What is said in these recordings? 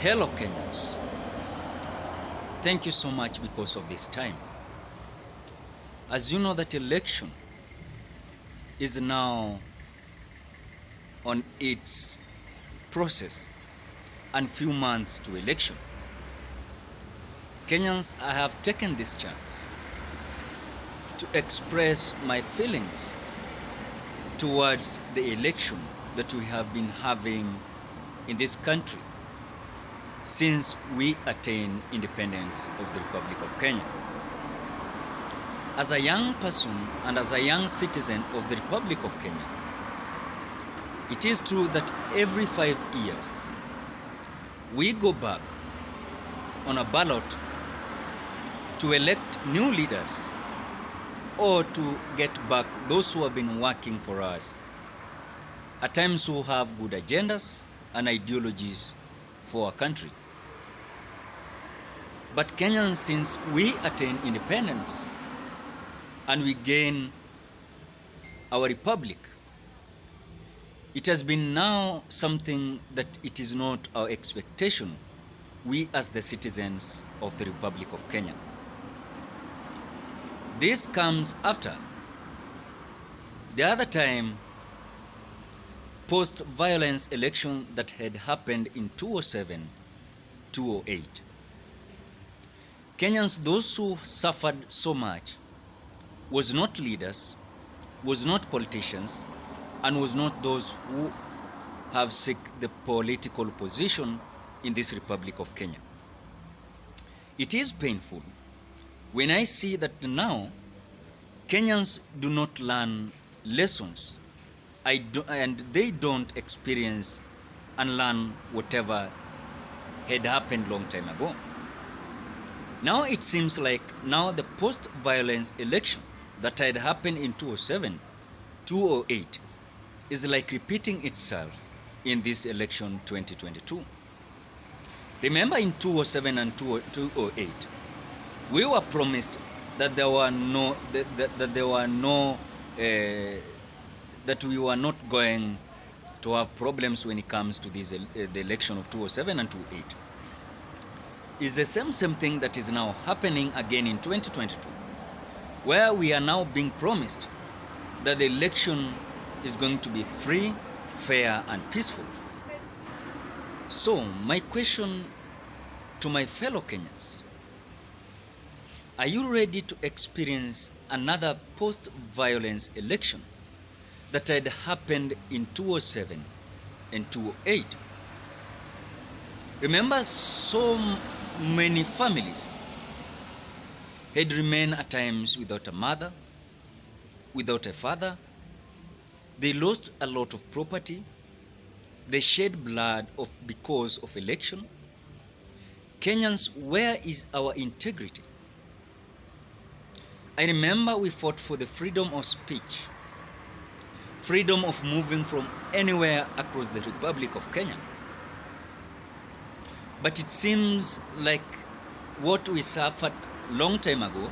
Hello Kenyans, thank you so much because of this time. As you know that election is now on its process and few months to election. Kenyans, I have taken this chance to express my feelings towards the election that we have been having in this country since we attained independence of the Republic of Kenya. As a young person and as a young citizen of the Republic of Kenya, it is true that every 5 years we go back on a ballot to elect new leaders or to get back those who have been working for us, at times who have good agendas and ideologies for our country. But Kenyans, since we attain independence and we gain our republic, it has been now something that it is not our expectation, we as the citizens of the Republic of Kenya. This comes after the other time post-violence election that had happened in 2007, 2008. Kenyans, those who suffered so much was not leaders, was not politicians, and was not those who have seek the political position in this Republic of Kenya. It is painful when I see that now Kenyans do not learn lessons and they don't experience and learn whatever had happened long time ago. Now it seems like now the post-violence election that had happened in 2007, 2008 is like repeating itself in this election 2022. Remember in 2007 and 2008, we were promised that there were no that we were not going to have problems when it comes to this the election of 2007 and 2008. It's the same thing that is now happening again in 2022, where we are now being promised that the election is going to be free, fair, and peaceful. So my question to my fellow Kenyans: are you ready to experience another post-violence election that had happened in 2007 and 2008? Remember, so many families had remained at times without a mother, without a father. They lost a lot of property. They shed blood because of election. Kenyans, where is our integrity? I remember we fought for the freedom of speech, freedom of moving from anywhere across the Republic of Kenya. But it seems like what we suffered long time ago,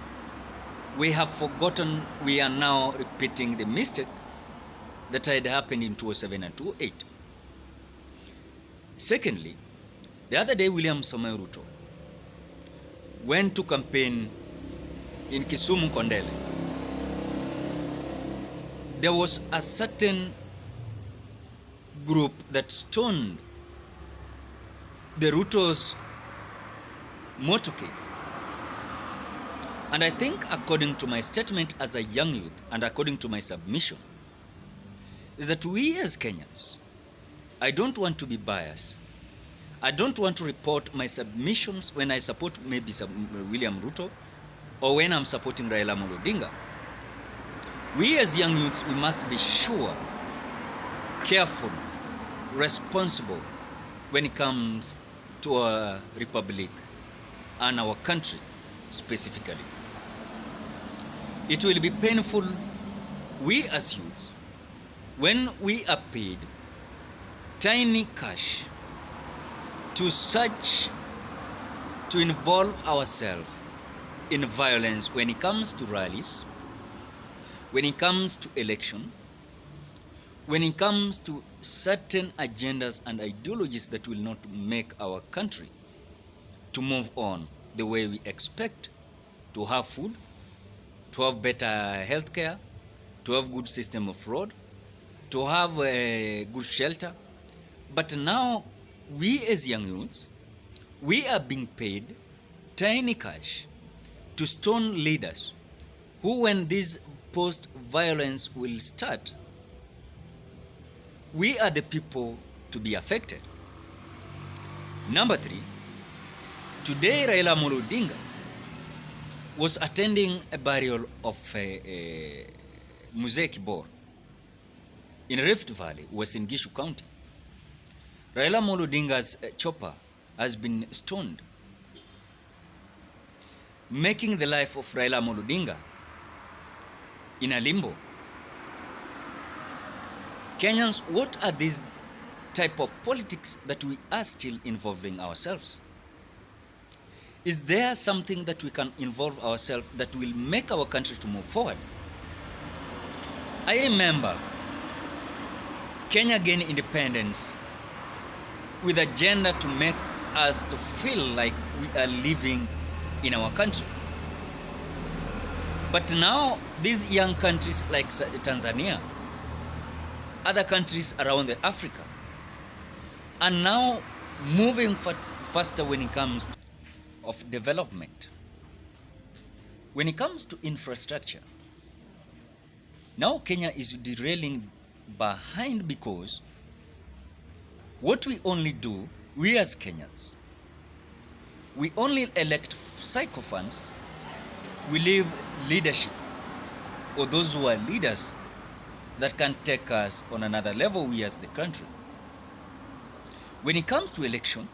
we have forgotten. We are now repeating the mistake that had happened in 2007 and 2008. Secondly, the other day William Samoei Ruto went to campaign in Kisumu, Kondele. There was a certain group that stoned the Ruto's motorcade. And I think, according to my statement as a young youth and according to my submission, is that we as Kenyans, I don't want to be biased. I don't want to report my submissions when I support maybe William Ruto or when I'm supporting Raila Odinga. We as young youths, we must be sure, careful, responsible when it comes to our republic and our country specifically. It will be painful, we as youths, when we are paid tiny cash to involve ourselves in violence when it comes to rallies, when it comes to election, when it comes to certain agendas and ideologies that will not make our country to move on the way we expect, to have food, to have better healthcare, to have good system of road, to have a good shelter. But now we as young youths, we are being paid tiny cash to stone leaders who, when this post-violence will start, we are the people to be affected. Number 3, today Raila Amolo Odinga was attending a burial of Mzee Kibor in Rift Valley, Uasin Gishu County. Raila Amolo Odinga's chopper has been stoned, making the life of Raila Amolo Odinga in a limbo. Kenyans, what are these type of politics that we are still involving ourselves? Is there something that we can involve ourselves that will make our country to move forward? I remember Kenya gained independence with an agenda to make us to feel like we are living in our country. But now these young countries like Tanzania, other countries around Africa, are now moving faster when it comes of development. When it comes to infrastructure, now Kenya is derailing behind because what we only do, we as Kenyans, we only elect sycophants, we leave leadership, or those who are leaders that can take us on another level, we as the country. When it comes to election,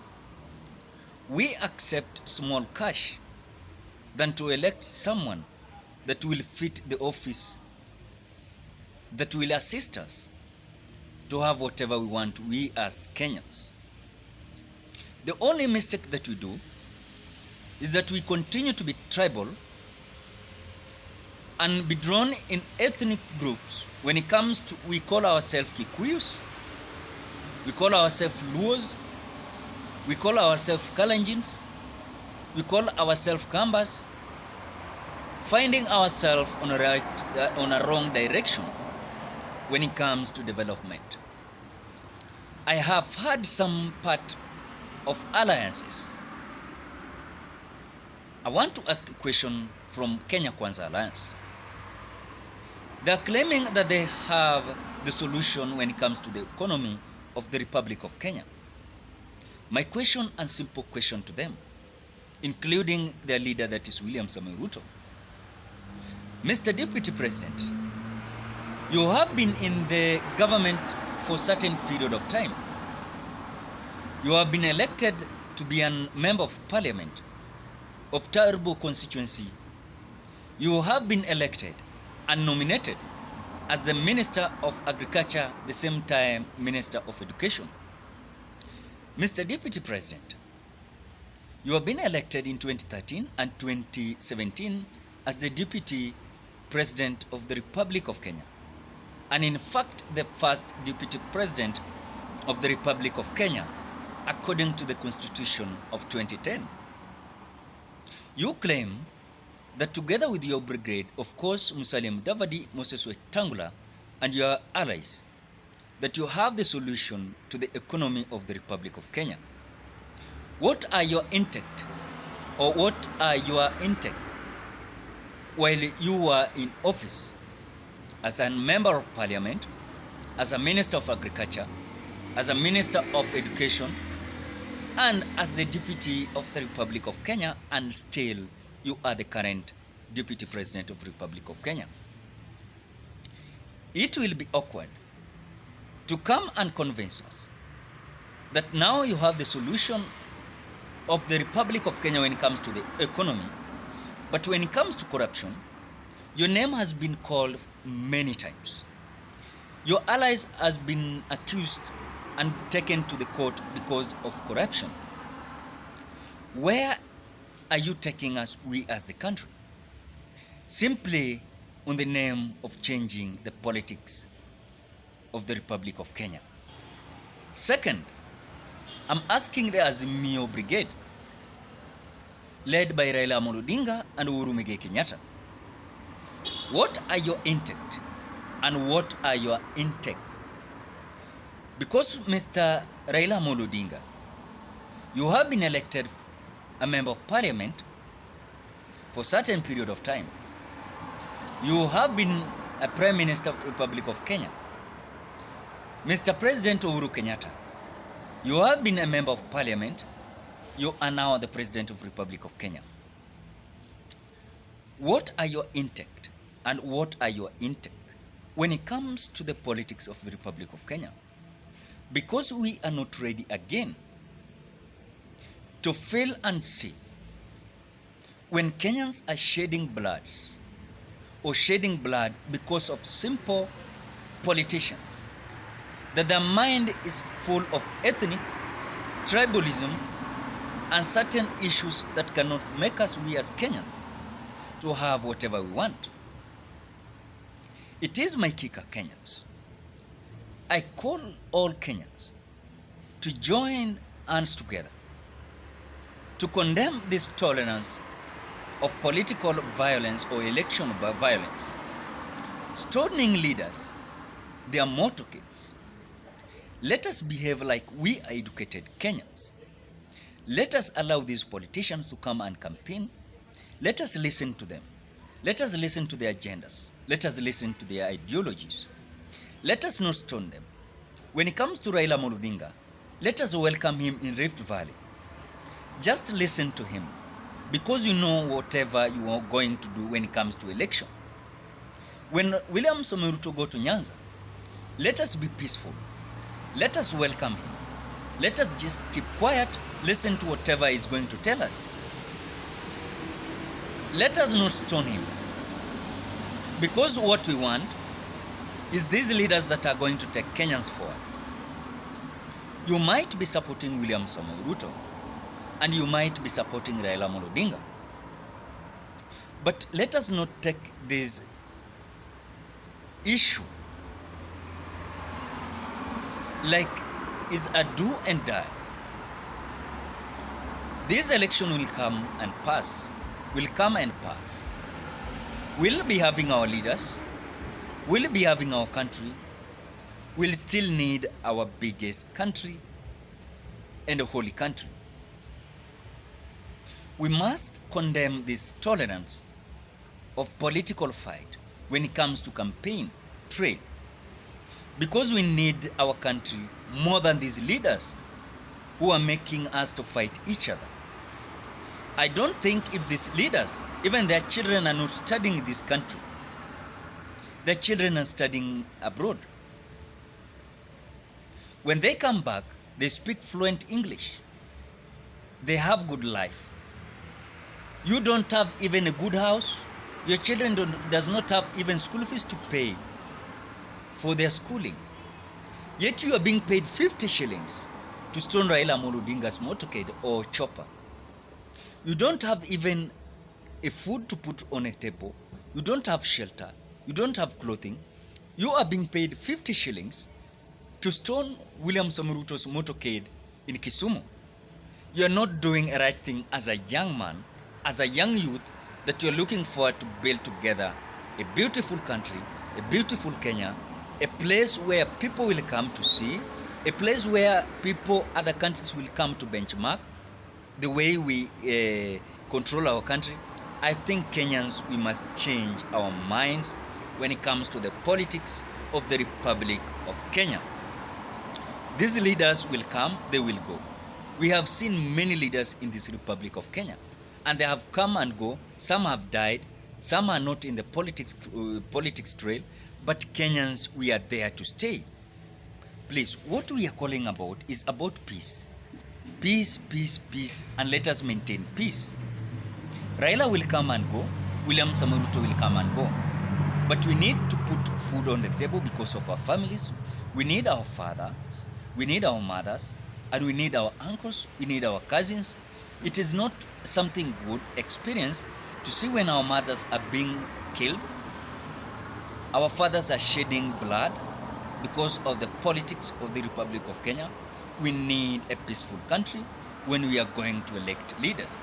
we accept small cash than to elect someone that will fit the office, that will assist us to have whatever we want, we as Kenyans. The only mistake that we do is that we continue to be tribal and be drawn in ethnic groups. When it comes to, we call ourselves Kikuyus, we call ourselves Luos, we call ourselves Kalenjins, we call ourselves Kambas, finding ourselves on a wrong direction when it comes to development. I have had some part of alliances. I want to ask a question from Kenya Kwanza Alliance. They are claiming that they have the solution when it comes to the economy of the Republic of Kenya. My question and simple question to them, including their leader, that is William Samoei Ruto. Mr. Deputy President, you have been in the government for a certain period of time. You have been elected to be a member of parliament of Turbo constituency. You have been elected and nominated as the Minister of Agriculture, the same time Minister of Education. Mr. Deputy President, you have been elected in 2013 and 2017 as the Deputy President of the Republic of Kenya, and in fact the first Deputy President of the Republic of Kenya according to the Constitution of 2010. You claim that together with your brigade, of course, Musalia Mudavadi, Moses Wetangula, and your allies, that you have the solution to the economy of the Republic of Kenya. What are your intake, or what are your intake while you were in office as a member of parliament, as a Minister of Agriculture, as a Minister of Education, and as the Deputy of the Republic of Kenya, and still you are the current Deputy President of the Republic of Kenya? It will be awkward to come and convince us that now you have the solution of the Republic of Kenya when it comes to the economy, but when it comes to corruption, your name has been called many times. Your allies has been accused and taken to the court because of corruption. Where are you taking us, we as the country? Simply on the name of changing the politics of the Republic of Kenya. Second, I'm asking the Azimio Brigade, led by Raila Amolo Odinga and Uhuru Muigai Kenyatta, what are your intent and what are your intake? Because Mr. Raila Amolo Odinga, you have been elected a member of parliament for a certain period of time. You have been a Prime Minister of the Republic of Kenya. Mr. President Uhuru Kenyatta, you have been a member of parliament. You are now the President of the Republic of Kenya. What are your intake and what are your intake when it comes to the politics of the Republic of Kenya? Because we are not ready again to feel and see when Kenyans are shedding bloods or shedding blood because of simple politicians, that their mind is full of ethnic, tribalism, and certain issues that cannot make us, we as Kenyans, to have whatever we want. It is my kicker, Kenyans. I call all Kenyans to join hands together to condemn this tolerance of political violence or election violence, stoning leaders, their motorcades. Let us behave like we are educated Kenyans. Let us allow these politicians to come and campaign. Let us listen to them. Let us listen to their agendas. Let us listen to their ideologies. Let us not stone them. When it comes to Raila Amolo Odinga, let us welcome him in Rift Valley. Just listen to him, because you know whatever you are going to do when it comes to election. When William Samoei Ruto go to Nyanza, let us be peaceful. Let us welcome him. Let us just keep quiet, listen to whatever he's going to tell us. Let us not stone him, because what we want is these leaders that are going to take Kenyans forward. You might be supporting William Samoei Ruto and you might be supporting Raila Amolo Odinga, but let us not take this issue like is a do and die. This election will come and pass, will come and pass. We'll be having our leaders, we'll be having our country, we'll still need our biggest country and a holy country. We must condemn this tolerance of political fight when it comes to campaign, trade, because we need our country more than these leaders who are making us to fight each other. I don't think if these leaders, even their children are not studying in this country, their children are studying abroad. When they come back, they speak fluent English. They have good life. You don't have even a good house. Your children does not have even school fees to pay for their schooling. Yet you are being paid 50 shillings to stone Raila Amolo Odinga's motorcade or chopper. You don't have even a food to put on a table. You don't have shelter. You don't have clothing. You are being paid 50 shillings to stone William Samoei Ruto's motorcade in Kisumu. You are not doing a right thing as a young man, as a young youth, that you are looking forward to build together a beautiful country, a beautiful Kenya, a place where people will come to see, a place where people, other countries will come to benchmark the way we control our country. I think Kenyans, we must change our minds when it comes to the politics of the Republic of Kenya. These leaders will come, they will go. We have seen many leaders in this Republic of Kenya, and they have come and go. Some have died, some are not in the politics trail, but Kenyans, we are there to stay. Please, what we are calling about is about peace. Peace, peace, peace, and let us maintain peace. Raila will come and go, William Samoei Ruto will come and go, but we need to put food on the table because of our families. We need our fathers, we need our mothers, and we need our uncles, we need our cousins. It is not something good experience to see when our mothers are being killed, our fathers are shedding blood because of the politics of the Republic of Kenya. We need a peaceful country when we are going to elect leaders.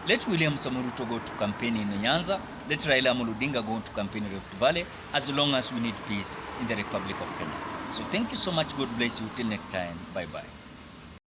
Let William Samoei Ruto go to campaign in Nyanza. Let Raila Amolo Odinga go to campaign in Rift Valley, as long as we need peace in the Republic of Kenya. So thank you so much. God bless you. Till next time. Bye-bye.